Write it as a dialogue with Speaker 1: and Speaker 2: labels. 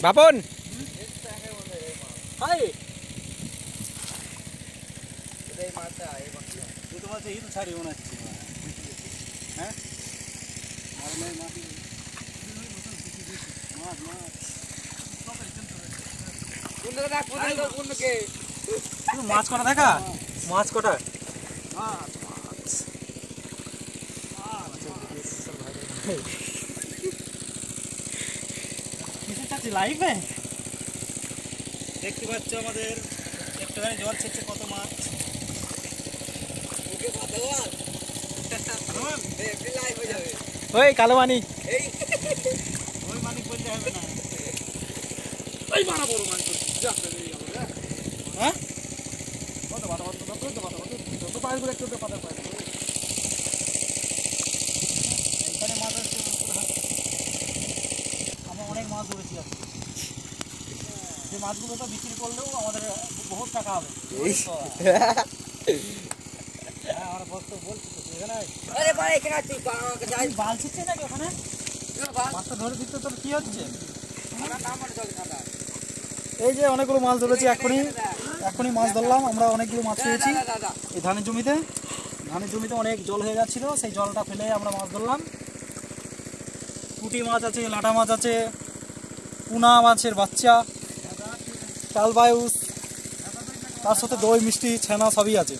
Speaker 1: বাপন মাছ কটা দেখা মাছ কটা লাইভে দেখতে পাচ্ছ আমাদের একটুখানি জল ছেড়ছে কত মাছ ওই কালো মানিক ওই মানিক বলতে হবে না ওই মারা বড় মাছ হ্যাঁ কত বাটা বাটা যত পায়ে করে একটু পাতা পায় এখানে মাছ আছে আমরা অনেক মাছ ধরেছি আজকে যে মাছগুলো তো বিক্রি করলেও আমাদের বহুত টাকা হবে আমরা বলছি তো এখানে আরে ভাই এখানে আছি বাল ছিচ্ছে নাকি ওখানে মাছটা ধরে দিতে তোর কি হচ্ছে এই যে অনেকগুলো মাছ ধরেছি এখনই মাছ ধরলাম আমরা অনেকগুলো মাছ পেয়েছি এই ধানের জমিতে অনেক জল হয়ে যাচ্ছিল সেই জলটা ফেলে আমরা মাছ ধরলাম পুঁটি মাছ আছে লাটা মাছ আছে পুনা মাছের বাচ্চা কালবায়ুস তার সাথে দই মিষ্টি ছানা সবই আছে